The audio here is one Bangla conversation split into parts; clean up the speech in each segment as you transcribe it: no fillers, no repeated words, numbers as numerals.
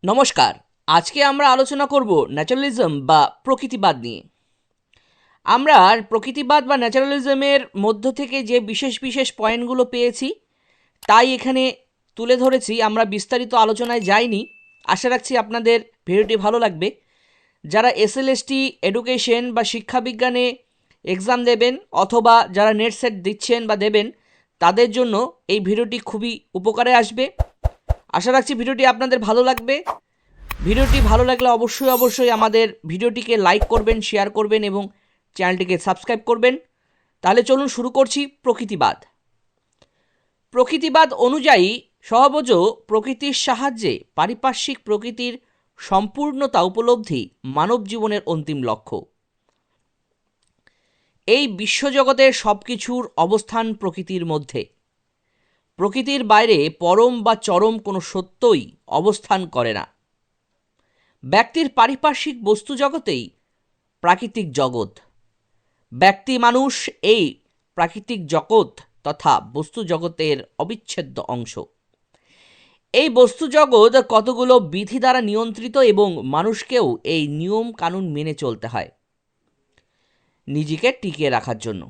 নমস্কার। আজকে আমরা আলোচনা করব ন্যাচারালিজম বা প্রকৃতিবাদ নিয়ে। আমরা প্রকৃতিবাদ বা ন্যাচারালিজমের মধ্য থেকে যে বিশেষ বিশেষ পয়েন্টগুলো পেয়েছি তাই এখানে তুলে ধরেছি। আমরা বিস্তারিত আলোচনায় যাইনি। আশা রাখছি আপনাদের ভিডিওটি ভালো লাগবে। যারা এসএলএসটি এডুকেশন বা শিক্ষাবিজ্ঞানে এক্সাম দেবেন অথবা যারা নেট সেট দিচ্ছেন বা দেবেন তাদের জন্য এই ভিডিওটি খুবই উপকারে আসবে। আশা রাখছি ভিডিওটি আপনাদের ভালো লাগবে। ভিডিওটি ভালো লাগলে অবশ্যই আমাদের ভিডিওটিকে লাইক করবেন, শেয়ার করবেন এবং চ্যানেলটিকে সাবস্ক্রাইব করবেন। তাহলে চলুন শুরু করছি। প্রকৃতিবাদ। প্রকৃতিবাদ অনুযায়ী সহবজ প্রকৃতির সাহায্যে পারিপার্শ্বিক প্রকৃতির সম্পূর্ণতা উপলব্ধি মানব জীবনের অন্তিম লক্ষ্য। এই বিশ্বজগতের সব কিছুর অবস্থান প্রকৃতির মধ্যে। প্রকৃতির বাইরে পরম বা চরম কোনো সত্যই অবস্থান করে না। ব্যক্তির পারিপার্শ্বিক বস্তু জগতেই প্রাকৃতিক জগৎ। ব্যক্তি মানুষ এই প্রাকৃতিক জগৎ তথা বস্তু জগতের অবিচ্ছেদ্য অংশ। এই বস্তু জগৎ কতগুলো বিধি দ্বারা নিয়ন্ত্রিত এবং মানুষকেও এই নিয়ম কানুন মেনে চলতে হয় নিজেকে টিকিয়ে রাখার জন্য।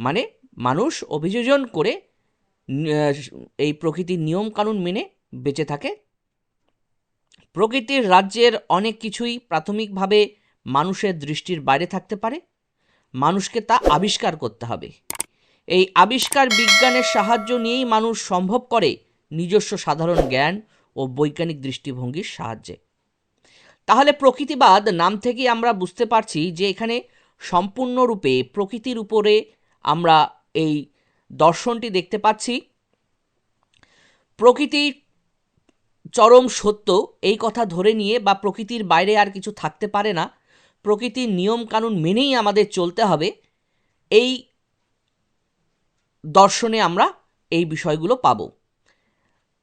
মানে মানুষ অভিযোজন করে এই প্রকৃতির নিয়ম কানুন মেনে বেঁচে থাকে। প্রকৃতির রাজ্যের অনেক কিছুই প্রাথমিকভাবে মানুষের দৃষ্টির বাইরে থাকতে পারে। মানুষকে তা আবিষ্কার করতে হবে। এই আবিষ্কার বিজ্ঞানের সাহায্য নিয়েই মানুষ সম্ভব করে নিজস্ব সাধারণ জ্ঞান ও বৈজ্ঞানিক দৃষ্টিভঙ্গির সাহায্যে। তাহলে প্রকৃতিবাদ নাম থেকেই আমরা বুঝতে পারছি যে এখানে সম্পূর্ণরূপে প্রকৃতির উপরে আমরা এই দর্শনটি দেখতে পাচ্ছি। প্রকৃতি চরম সত্য এই কথা ধরে নিয়ে বা প্রকৃতির বাইরে আর কিছু থাকতে পারে না, প্রকৃতির নিয়ম কানুন মেনেই আমাদের চলতে হবে, এই দর্শনে আমরা এই বিষয়গুলো পাব।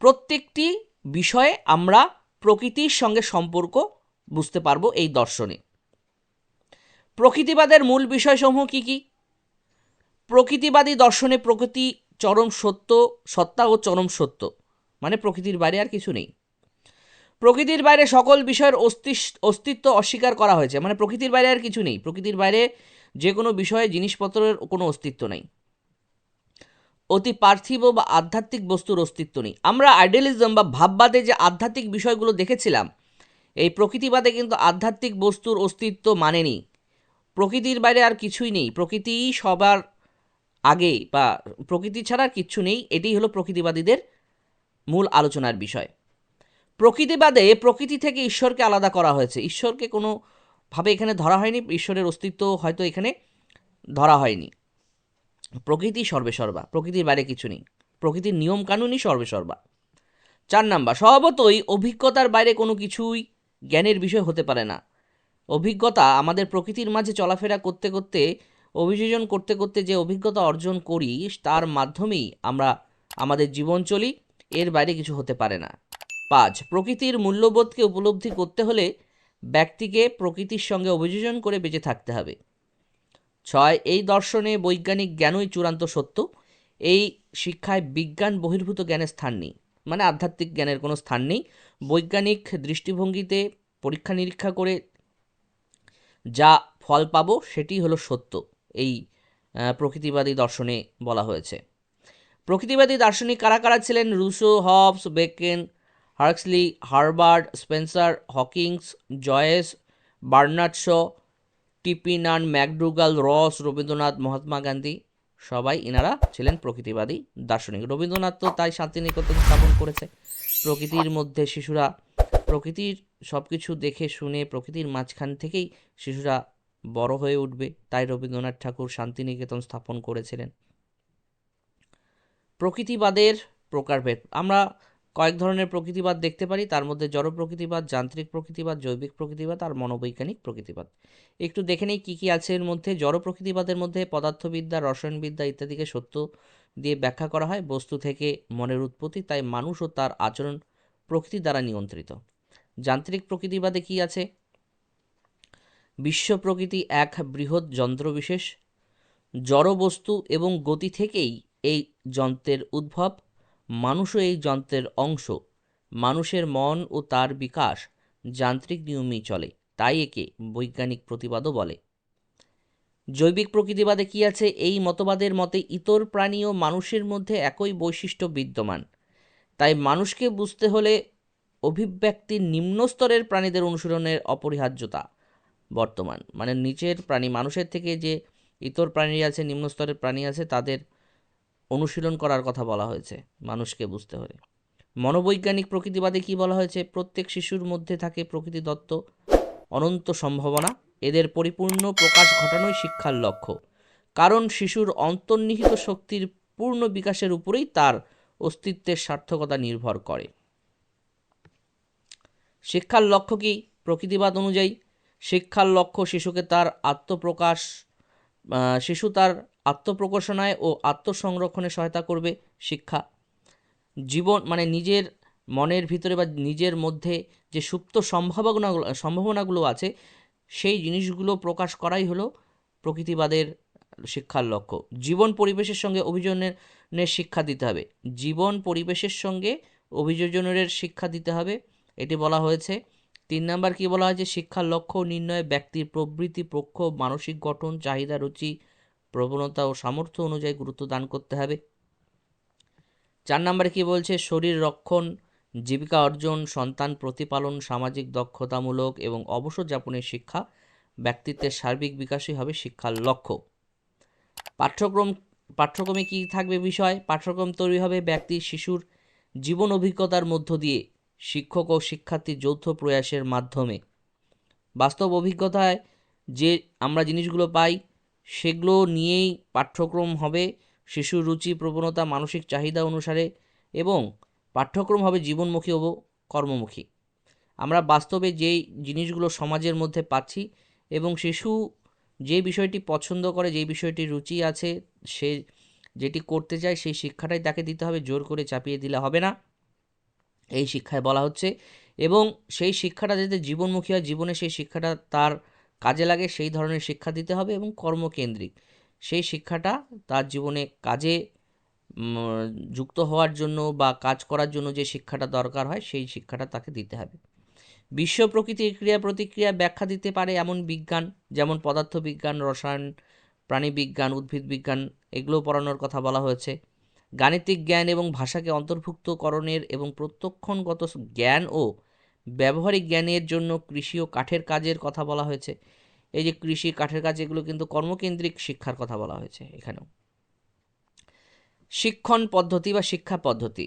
প্রত্যেকটি বিষয়ে আমরা প্রকৃতির সঙ্গে সম্পর্ক বুঝতে পারবো এই দর্শনে। প্রকৃতিবাদের মূল বিষয়সমূহ কি কি? প্রকৃতিবাদী দর্শনে প্রকৃতি চরম সত্য, সত্তা ও চরম সত্য, মানে প্রকৃতির বাইরে আর কিছু নেই। প্রকৃতির বাইরে সকল বিষয়ের অস্তিত্ব অস্বীকার করা হয়েছে, মানে প্রকৃতির বাইরে আর কিছু নেই। প্রকৃতির বাইরে যে কোনো বিষয়ে জিনিসপত্রের কোনো অস্তিত্ব নেই। অতি পার্থিব বা আধ্যাত্মিক বস্তুর অস্তিত্ব নেই। আমরা আইডিয়ালিজম বা ভাববাদে যে আধ্যাত্মিক বিষয়গুলো দেখেছিলাম, এই প্রকৃতিবাদে কিন্তু আধ্যাত্মিক বস্তুর অস্তিত্ব মানেনি। প্রকৃতির বাইরে আর কিছুই নেই, প্রকৃতিই সবার আগে, বা প্রকৃতি ছাড়া আর কিচ্ছু নেই। এটাই হলো প্রকৃতিবাদীদের মূল আলোচনার বিষয়। প্রকৃতিবাদে প্রকৃতি থেকে ঈশ্বরকে আলাদা করা হয়েছে। ঈশ্বরকে কোনোভাবে এখানে ধরা হয়নি, ঈশ্বরের অস্তিত্ব হয়তো এখানে ধরা হয়নি। প্রকৃতি সর্বেসর্বা, প্রকৃতির বাইরে কিছু নেই, প্রকৃতির নিয়ম কানুনই সর্বেসর্বা। 4 নাম্বার, স্বভাবতই অভিজ্ঞতার বাইরে কোনো কিছুই জ্ঞানের বিষয় হতে পারে না। অভিজ্ঞতা আমাদের প্রকৃতির মাঝে চলাফেরা করতে করতে, অভিযোজন করতে করতে যে অভিজ্ঞতা অর্জন করি তার মাধ্যমেই আমরা আমাদের জীবন চলি, এর বাইরে কিছু হতে পারে না। 5, প্রকৃতির মূল্যবোধকে উপলব্ধি করতে হলে ব্যক্তিকে প্রকৃতির সঙ্গে অভিযোজন করে বেঁচে থাকতে হবে। 6, এই দর্শনে বৈজ্ঞানিক জ্ঞানই চূড়ান্ত সত্য। এই শিক্ষায় বিজ্ঞান বহির্ভূত জ্ঞানের স্থান নেই, মানে আধ্যাত্মিক জ্ঞানের কোনো স্থান নেই। বৈজ্ঞানিক দৃষ্টিভঙ্গিতে পরীক্ষা নিরীক্ষা করে যা ফল পাবো সেটি হলো সত্য, এই প্রকৃতিবাদী দর্শনে বলা হয়েছে। প্রকৃতিবাদী দার্শনিক কারা কারা ছিলেন? Rousseau, Hobbes, Bacon, Huxley, Herbert, Spencer, Hocking, Joyce, Bernard Shaw, T P Nunn, McDougall, Ross, Rabindranath, Mahatma Gandhi, সবাই এনারা ছিলেন প্রকৃতিবাদী দার্শনিক। রবীন্দ্রনাথ তো তাই শান্তিনিকেতন স্থাপন করেছে। প্রকৃতির মধ্যে শিশুরা প্রকৃতির সব কিছু দেখে শুনে প্রকৃতির মাঝখান থেকেই শিশুরা বড় হয়ে উঠবে, তাই রবীন্দ্রনাথ ঠাকুর শান্তিনিকেতন স্থাপন করেছিলেন। প্রকৃতিবাদের প্রকারভেদ, আমরা কয়েক ধরনের প্রকৃতিবাদ দেখতে পারি। তার মধ্যে জড় প্রকৃতিবাদ, যান্ত্রিক প্রকৃতিবাদ, জৈবিক প্রকৃতিবাদ আর মনোবৈজ্ঞানিক প্রকৃতিবাদ। একটু দেখে নেই কী কী আছে এর মধ্যে। জড় প্রকৃতিবাদের মধ্যে পদার্থবিদ্যা, রসায়নবিদ্যা ইত্যাদিকে সত্য দিয়ে ব্যাখ্যা করা হয়। বস্তু থেকে মনের উৎপত্তি, তাই মানুষ ও তার আচরণ প্রকৃতি দ্বারা নিয়ন্ত্রিত। যান্ত্রিক প্রকৃতিবাদে কি আছে? বিশ্ব প্রকৃতি এক বৃহৎ যন্ত্রবিশেষ, জড় বস্তু এবং গতি থেকেই এই যন্ত্রের উদ্ভব, মানুষও এই যন্ত্রের অংশ। মানুষের মন ও তার বিকাশ যান্ত্রিক নিয়মেই চলে, তাই একে বৈজ্ঞানিক প্রতিবাদও বলে। জৈবিক প্রকৃতিবাদে কি আছে? এই মতবাদের মতে ইতর প্রাণী ও মানুষের মধ্যে একই বৈশিষ্ট্য বিদ্যমান, তাই মানুষকে বুঝতে হলে অভিব্যক্তির নিম্ন স্তরের প্রাণীদের অনুসরণের অপরিহার্যতা বর্তমান। মানে নিচের প্রাণী, মানুষের থেকে যে ইতর প্রাণী আছে, নিম্ন স্তরের প্রাণী আছে, তাদের অনুশীলন করার কথা বলা হয়েছে মানুষকে বুঝতে হলে। মনোবৈজ্ঞানিক প্রকৃতিবাদে কি বলা হয়েছে? প্রত্যেক শিশুর মধ্যে থাকে প্রকৃতিদত্ত অনন্ত সম্ভাবনা, এদের পরিপূর্ণ প্রকাশ ঘটানোই শিক্ষার লক্ষ্য, কারণ শিশুর অন্তর্নিহিত শক্তির পূর্ণ বিকাশের উপরেই তার অস্তিত্বের সার্থকতা নির্ভর করে। শিক্ষার লক্ষ্য কি? প্রকৃতিবাদ অনুযায়ী শিক্ষার লক্ষ্য শিশু তার আত্মপ্রকাশনায় ও আত্মসংরক্ষণে সহায়তা করবে। শিক্ষা জীবন মানে নিজের মনের ভিতরে বা নিজের মধ্যে যে সুপ্ত সম্ভাবনাগুলো আছে, সেই জিনিসগুলো প্রকাশ করাই হলো প্রকৃতিবাদের শিক্ষার লক্ষ্য। জীবন পরিবেশের সঙ্গে অভিযোজনের শিক্ষা দিতে হবে। জীবন পরিবেশের সঙ্গে অভিযোজনের শিক্ষা দিতে হবে, এটি বলা হয়েছে। 3 নাম্বার কি বলা হয়েছে? শিক্ষার লক্ষ্য নির্ণয়ে ব্যক্তির প্রবৃত্তি, প্রক্ষোভ, মানসিক গঠন, চাহিদা, রুচি, প্রবণতা ও সামর্থ্য অনুযায়ী গুরুত্ব দান করতে হবে। 4 নম্বরে কি বলছে? শরীর রক্ষণ, জীবিকা অর্জন, সন্তান প্রতিপালন, সামাজিক দক্ষতামূলক এবং অবসর যাপনের শিক্ষা, ব্যক্তিত্বের সার্বিক বিকাশই হবে শিক্ষার লক্ষ্য। পাঠ্যক্রমে কি থাকবে বিষয়? পাঠ্যক্রম তৈরি হবে শিশুর জীবন অভিজ্ঞতার মধ্য দিয়ে, শিক্ষক ও শিক্ষার্থীর যৌথ প্রয়াসের মাধ্যমে। বাস্তব অভিজ্ঞতায় যে আমরা জিনিসগুলো পাই, সেগুলো নিয়েই পাঠ্যক্রম হবে, শিশুর রুচি, প্রবণতা, মানসিক চাহিদা অনুসারে, এবং পাঠ্যক্রম হবে জীবনমুখী ও কর্মমুখী। আমরা বাস্তবে যেই জিনিসগুলো সমাজের মধ্যে পাচ্ছি, এবং শিশু যে বিষয়টি পছন্দ করে, যেই বিষয়টি রুচি আছে, সে যেটি করতে চায়, সেই শিক্ষাটাই তাকে দিতে হবে, জোর করে চাপিয়ে দিলে হবে না, এই শিক্ষায় বলা হচ্ছে। এবং সেই শিক্ষাটা যাতে জীবনমুখী হয়, জীবনে সেই শিক্ষাটা তার কাজে লাগে, সেই ধরনের শিক্ষা দিতে হবে, এবং কর্মকেন্দ্রিক সেই শিক্ষাটা তার জীবনে কাজে যুক্ত হওয়ার জন্য বা কাজ করার জন্য যে শিক্ষাটা দরকার হয়, সেই শিক্ষাটা তাকে দিতে হবে। বিশ্ব প্রকৃতির ক্রিয়া প্রতিক্রিয়া ব্যাখ্যা দিতে পারে এমন বিজ্ঞান, যেমন পদার্থবিজ্ঞান, রসায়ন, প্রাণীবিজ্ঞান, উদ্ভিদ বিজ্ঞান, এগুলো পড়ানোর কথা বলা হয়েছে। গাণিতিক জ্ঞান এবং ভাষাকে অন্তর্ভুক্তকরণের এবং প্রত্যক্ষণগত জ্ঞান ও ব্যবহারিক জ্ঞানের জন্য কৃষি ও কাঠের কাজের কথা বলা হয়েছে। এই যে কৃষি, কাঠের কাজ, এগুলো কিন্তু কর্মকেন্দ্রিক শিক্ষার কথা বলা হয়েছে এখানেও। শিক্ষণ পদ্ধতি বা শিক্ষা পদ্ধতি,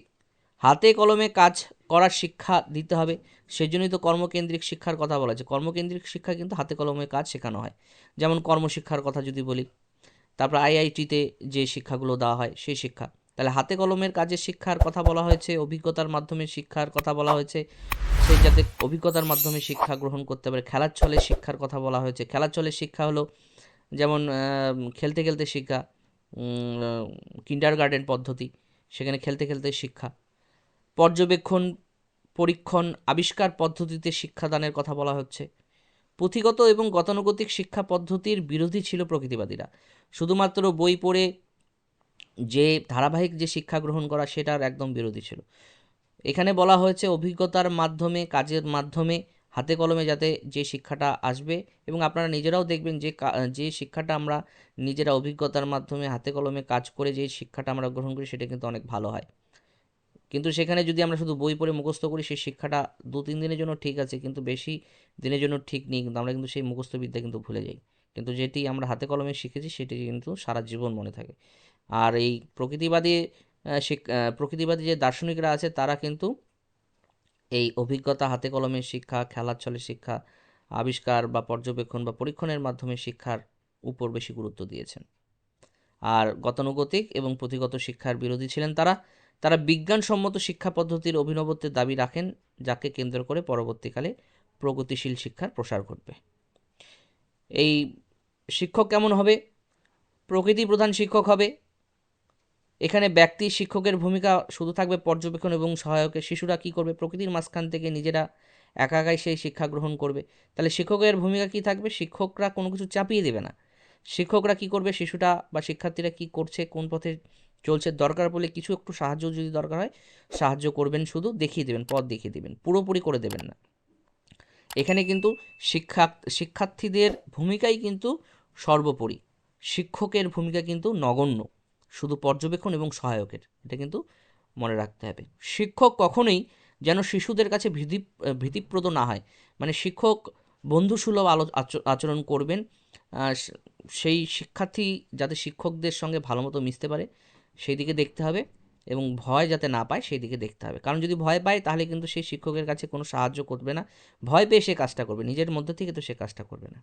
হাতে কলমে কাজ করার শিক্ষা দিতে হবে, সেজন্যই তো কর্মকেন্দ্রিক শিক্ষার কথা বলা হয়েছে। কর্মকেন্দ্রিক শিক্ষা কিন্তু হাতে কলমে কাজ শেখানো হয়। যেমন কর্মশিক্ষার কথা যদি বলি, তারপর আইআইটিতে যে শিক্ষাগুলো দেওয়া হয়, সেই শিক্ষা। তাহলে হাতে কলমের কাজের শিক্ষার কথা বলা হয়েছে, অভিজ্ঞতার মাধ্যমে শিক্ষার কথা বলা হয়েছে, সে যাতে অভিজ্ঞতার মাধ্যমে শিক্ষা গ্রহণ করতে পারে। খেলার ছলে শিক্ষার কথা বলা হয়েছে। খেলার ছলে শিক্ষা হলো যেমন খেলতে খেলতে শিক্ষা, কিন্ডারগার্টেন পদ্ধতি, সেখানে খেলতে খেলতে শিক্ষা। পর্যবেক্ষণ, পরীক্ষণ, আবিষ্কার পদ্ধতিতে শিক্ষাদানের কথা বলা হচ্ছে। পুঁথিগত এবং গতানুগতিক শিক্ষা পদ্ধতির বিরোধী ছিল প্রকৃতিবাদীরা। শুধুমাত্র বই পড়ে যে ধারাবাহিক যে শিক্ষা গ্রহণ করা, সেটার একদম বিরোধী ছিল। এখানে বলা হয়েছে অভিজ্ঞতার মাধ্যমে, কাজের মাধ্যমে, হাতে কলমে যাতে যে শিক্ষাটা আসবে, এবং আপনারা নিজেরাও দেখবেন যে শিক্ষাটা আমরা নিজেরা অভিজ্ঞতার মাধ্যমে হাতে কলমে কাজ করে যে শিক্ষাটা আমরা গ্রহণ করি, সেটা কিন্তু অনেক ভালো হয়। কিন্তু সেখানে যদি আমরা শুধু বই পড়ে মুখস্থ করি, সেই শিক্ষাটা 2-3 দিনের জন্য ঠিক আছে, কিন্তু বেশি দিনের জন্য ঠিক নেই, কিন্তু আমরা কিন্তু সেই মুখস্থ বিদ্যা কিন্তু ভুলে যাই। কিন্তু যেটি আমরা হাতে কলমে শিখেছি, সেটি কিন্তু সারা জীবন মনে থাকে। আর এই প্রকৃতিবাদী যে দার্শনিকরা আছে, তারা কিন্তু এই অভিজ্ঞতা, হাতে কলমের শিক্ষা, খেলার ছলে শিক্ষা, আবিষ্কার বা পর্যবেক্ষণ বা পরীক্ষণের মাধ্যমে শিক্ষার উপর বেশি গুরুত্ব দিয়েছেন। আর গতানুগতিক এবং পুঁথিগত শিক্ষার বিরোধী ছিলেন তারা। তারা বিজ্ঞানসম্মত শিক্ষা পদ্ধতির অভিনবত্বের দাবি রাখেন, যাকে কেন্দ্র করে পরবর্তীকালে প্রগতিশীল শিক্ষার প্রসার ঘটবে। এই শিক্ষক কেমন হবে? প্রকৃতি প্রধান শিক্ষক হবে। এখানে ব্যক্তি শিক্ষকের ভূমিকা শুধু থাকবে পর্যবেক্ষণ এবং সহায়কের। শিশুরা কি করবে? প্রকৃতির মাঝখান থেকে নিজেরা একা একাই সেই শিক্ষা গ্রহণ করবে। তাহলে শিক্ষকের ভূমিকা কি থাকবে? শিক্ষকরা কোনো কিছু চাপিয়ে দেবে না। শিক্ষকরা কি করবে? শিশুটা বা শিক্ষার্থীরা কি করছে, কোন পথে চলছে, দরকার পড়লে কিছু একটু সাহায্য যদি দরকার হয় সাহায্য করবেন, শুধু দেখিয়ে দেবেন, পথ দেখিয়ে দেবেন, পুরোপুরি করে দেবেন না। এখানে কিন্তু শিক্ষার্থীদের ভূমিকাই কিন্তু সর্বোপরি, শিক্ষকের ভূমিকা কিন্তু নগণ্য, শুধু পর্যবেক্ষণ এবং সহায়কের, এটা কিন্তু মনে রাখতে হবে। শিক্ষক কখনোই যেন শিশুদের কাছে ভীতিপ্রদ না হয়, মানে শিক্ষক বন্ধুসুলভ আচরণ করবেন, সেই শিক্ষার্থী যাতে শিক্ষকদের সঙ্গে ভালো মতো মিশতে পারে সেই দিকে দেখতে হবে, এবং ভয় যাতে না পায় সেই দিকে দেখতে হবে। কারণ যদি ভয় পায় তাহলে কিন্তু সেই শিক্ষকের কাছে কোনো সাহায্য করবে না, ভয় পেয়ে সে কাজটা করবে, নিজের মধ্যে থেকে তো সে কাজটা করবে না।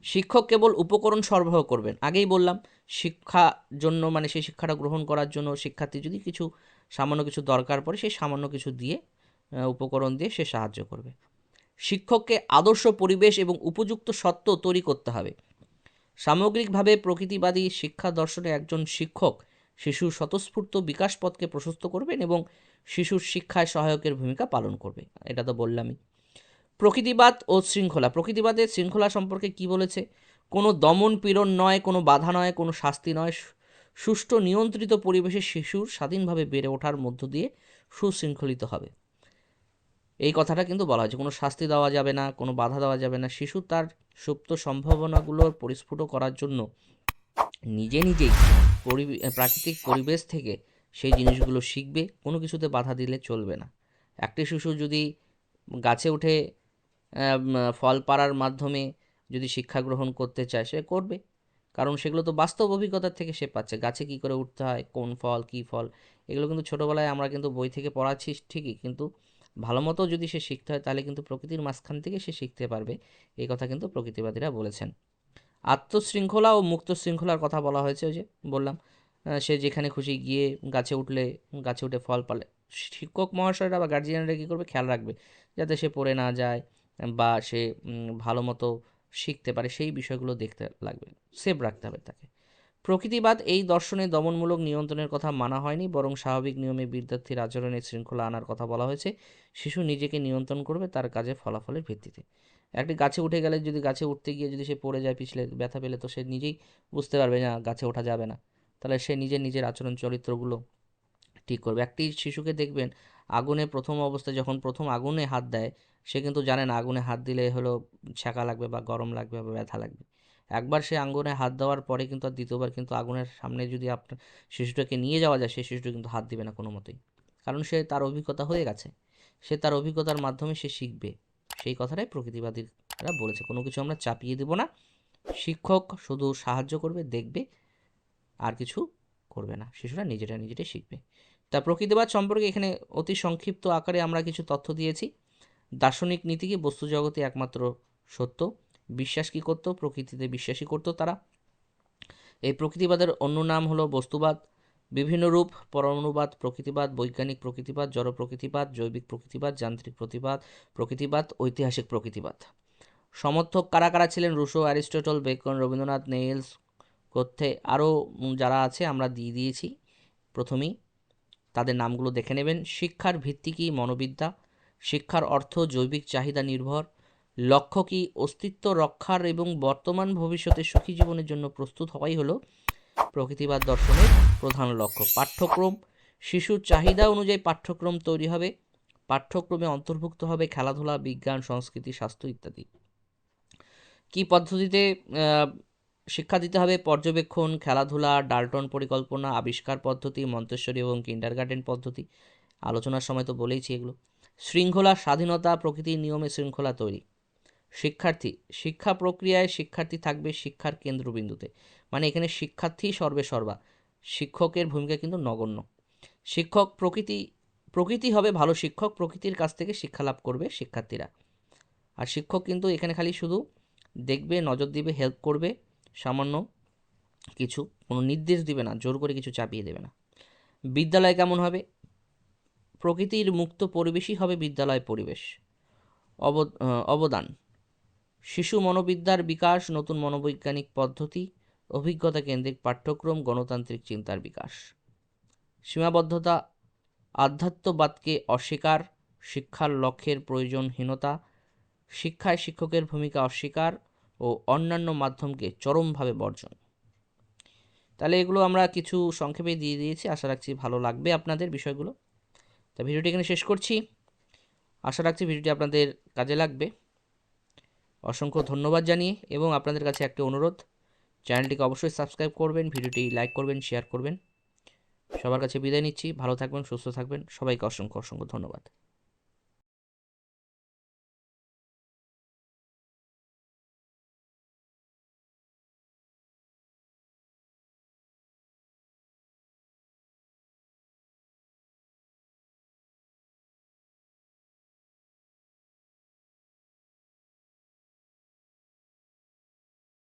শিক্ষক কেবল উপকরণ সরবরাহ করবেন, আগেই বললাম, শিক্ষা জন্য মানে সেই শিক্ষাটা গ্রহণ করার জন্য শিক্ষার্থী যদি কিছু সামান্য কিছু দরকার পড়ে সেই সামান্য কিছু দিয়ে, উপকরণ দিয়ে সে সাহায্য করবে। শিক্ষককে আদর্শ পরিবেশ এবং উপযুক্ত সত্ত্ব তৈরি করতে হবে। সামগ্রিকভাবে প্রকৃতিবাদী শিক্ষা দর্শনে একজন শিক্ষক শিশুর স্বতঃস্ফূর্ত বিকাশ পথকে প্রশস্ত করবেন এবং শিশুর শিক্ষায় সহায়কের ভূমিকা পালন করবে, এটা তো বললামই। প্রকৃতিবাদ ও শৃঙ্খলা, প্রকৃতিবাদের শৃঙ্খলা সম্পর্কে কি বলেছে? কোনো দমন পীড়ন নয়, কোনো বাধা নয়, কোনো শাস্তি নয়, সুষ্ঠু নিয়ন্ত্রিত পরিবেশে শিশুর স্বাধীনভাবে বেড়ে ওঠার মধ্য দিয়ে সুশৃঙ্খলিত হবে, এই কথাটা কিন্তু বলা হয়েছে। কোনো শাস্তি দেওয়া যাবে না, কোনো বাধা দেওয়া যাবে না, শিশু তার সুপ্ত সম্ভাবনাগুলোর পরিস্ফুট করার জন্য নিজে নিজেই প্রাকৃতিক পরিবেশ থেকে সেই জিনিসগুলো শিখবে, কোনো কিছুতে বাধা দিলে চলবে না। একটি শিশু যদি গাছে উঠে ফল পাড়ার মাধ্যমে যদি শিক্ষা গ্রহণ করতে চায় সে করবে, কারণ সেগুলো তো বাস্তব অভিজ্ঞতার থেকে সে পাচ্ছে, গাছে কী করে উঠতে হয়, কোন ফল কী ফল, এগুলো কিন্তু ছোটোবেলায় আমরা কিন্তু বই থেকে পড়াচ্ছি ঠিকই, কিন্তু ভালো মতো যদি সে শিখতে হয় তাহলে কিন্তু প্রকৃতির মাঝখান থেকে সে শিখতে পারবে, এই কথা কিন্তু প্রকৃতিবাদীরা বলেছেন। আত্মশৃঙ্খলা ও মুক্ত শৃঙ্খলার কথা বলা হয়েছে, ওই যে বললাম, সে যেখানে খুশি গিয়ে গাছে উঠে ফল পালে শিক্ষক মহাশয়রা বা গার্জিয়ানরা কী করবে, খেয়াল রাখবে যাতে সে পড়ে না যায় বা সে ভালো মতো শিখতে পারে, সেই বিষয়গুলো দেখতে লাগবে, সেভ রাখতে হবে তাকে। প্রকৃতিবাদ এই দর্শনে দমনমূলক নিয়ন্ত্রণের কথা মানা হয়নি, বরং স্বাভাবিক নিয়মে বিদ্যার্থীর আচরণে শৃঙ্খলা আনার কথা বলা হয়েছে। শিশু নিজেকে নিয়ন্ত্রণ করবে তার কাজে ফলাফলের ভিত্তিতে। একটি গাছে উঠে গেলে যদি গাছে উঠতে গিয়ে যদি সে পড়ে যায়, পিছলে ব্যথা পেলে, তো সে নিজেই বুঝতে পারবে না গাছে ওঠা যাবে না, তাহলে সে নিজের আচরণ চরিত্রগুলো ঠিক করবে। একটি শিশুকে দেখবেন আগুনে প্রথম অবস্থায় যখন প্রথম আগুনে হাত দেয় সে কিন্তু জানে না আগুনে হাত দিলে হলো ছ্যাঁকা লাগবে বা গরম লাগবে বা ব্যথা লাগবে। একবার সে আগুনে হাত দেওয়ার পরে কিন্তু আর দ্বিতীয়বার কিন্তু আগুনের সামনে যদি আপনার শিশুটাকে নিয়ে যাওয়া যায় সেই শিশুটা কিন্তু হাত দিবে না কোনো মতেই, কারণ সে তার অভিজ্ঞতা হয়ে গেছে, সে তার অভিজ্ঞতার মাধ্যমে সে শিখবে। সেই কথাটাই প্রকৃতিবাদীরা বলেছে, কোনো কিছু আমরা চাপিয়ে দেব না, শিক্ষক শুধু সাহায্য করবে, দেখবে, আর কিছু করবে না, শিশুরা নিজেরাই শিখবে। তা প্রকৃতিবাদ সম্পর্কে এখানে অতি সংক্ষিপ্ত আকারে আমরা কিছু তথ্য দিয়েছি। দার্শনিক নীতি কি, বস্তু জগতে একমাত্র সত্য। বিশ্বাস কি করতো, প্রকৃতিতে বিশ্বাসী করতো তারা। এই প্রকৃতিবাদের অন্য নাম হলো বস্তুবাদ। বিভিন্ন রূপ: পরমাণুবাদ প্রকৃতিবাদ, বৈজ্ঞানিক প্রকৃতিবাদ, জড় প্রকৃতিবাদ, জৈবিক প্রকৃতিবাদ, যান্ত্রিক প্রকৃতিবাদ, ঐতিহাসিক প্রকৃতিবাদ। সমর্থক কারা কারা ছিলেন? রুশো, অ্যারিস্টটল, বেকন, রবীন্দ্রনাথ, নেইলস, কোথে, আরও যারা আছে আমরা দিয়ে দিয়েছি প্রথমেই, তাদের নামগুলো দেখে নেবেন। শিক্ষার ভিত্তি কী? মনোবিদ্যা। শিক্ষার অর্থ জৈবিক চাহিদা নির্ভর। লক্ষ্য কী? অস্তিত্ব রক্ষার এবং বর্তমান ভবিষ্যতে সুখী জীবনের জন্য প্রস্তুত হওয়াই হলো প্রকৃতিবাদ দর্শনের প্রধান লক্ষ্য। পাঠ্যক্রম: শিশুর চাহিদা অনুযায়ী পাঠ্যক্রম তৈরি হবে, পাঠ্যক্রমে অন্তর্ভুক্ত হবে খেলাধুলা, বিজ্ঞান, সংস্কৃতি, স্বাস্থ্য ইত্যাদি। কি পদ্ধতিতে শিক্ষা দিতে হবে? পর্যবেক্ষণ, খেলাধুলা, ডাল্টন পরিকল্পনা, আবিষ্কার পদ্ধতি, মন্তেশ্বরী এবং কিন্ডারগার্টেন পদ্ধতি, আলোচনার সময় তো বলেইছি এগুলো। শৃঙ্খলা, স্বাধীনতা, প্রকৃতির নিয়মে শৃঙ্খলা তৈরি। শিক্ষার্থী: শিক্ষা প্রক্রিয়ায় শিক্ষার্থী থাকবে শিক্ষার কেন্দ্রবিন্দুতে, মানে এখানে শিক্ষার্থী সর্বে সর্বা, শিক্ষকের ভূমিকা কিন্তু নগণ্য। শিক্ষক প্রকৃতি হবে ভালো শিক্ষক, প্রকৃতির কাছ থেকে শিক্ষা লাভ করবে শিক্ষার্থীরা। আর শিক্ষক কিন্তু এখানে খালি শুধু দেখবে, নজর দিবে, হেল্প করবে, সামান্য কিছু, কোনো নির্দেশ দিবে না, জোর করে কিছু চাপিয়ে দেবে না। বিদ্যালয় কেমন হবে? প্রকৃতির মুক্ত পরিবেশই হবে বিদ্যালয় পরিবেশ। অবদান: শিশু মনোবিদ্যার বিকাশ, নতুন মনোবৈজ্ঞানিক পদ্ধতি, অভিজ্ঞতা কেন্দ্রিক পাঠ্যক্রম, গণতান্ত্রিক চিন্তার বিকাশ। সীমাবদ্ধতা: আধ্যাত্মবাদকে অস্বীকার, শিক্ষার লক্ষ্যের প্রয়োজনহীনতা, শিক্ষায় শিক্ষকের ভূমিকা অস্বীকার ও অন্যান্য মাধ্যমকে চরমভাবে বর্জন। তাহলে এগুলো আমরা কিছু সংক্ষেপে দিয়ে দিয়েছি, আশা রাখছি ভালো লাগবে আপনাদের বিষয়গুলো। তা ভিডিওটি এখানে শেষ করছি, আশা রাখছি ভিডিওটি আপনাদের কাজে লাগবে। অসংখ্য ধন্যবাদ জানিয়ে এবং আপনাদের কাছে একটি অনুরোধ, চ্যানেলটিকে অবশ্যই সাবস্ক্রাইব করবেন, ভিডিওটি লাইক করবেন, শেয়ার করবেন। সবার কাছে বিদায় নিচ্ছি, ভালো থাকবেন, সুস্থ থাকবেন, সবাইকে অসংখ্য অসংখ্য ধন্যবাদ।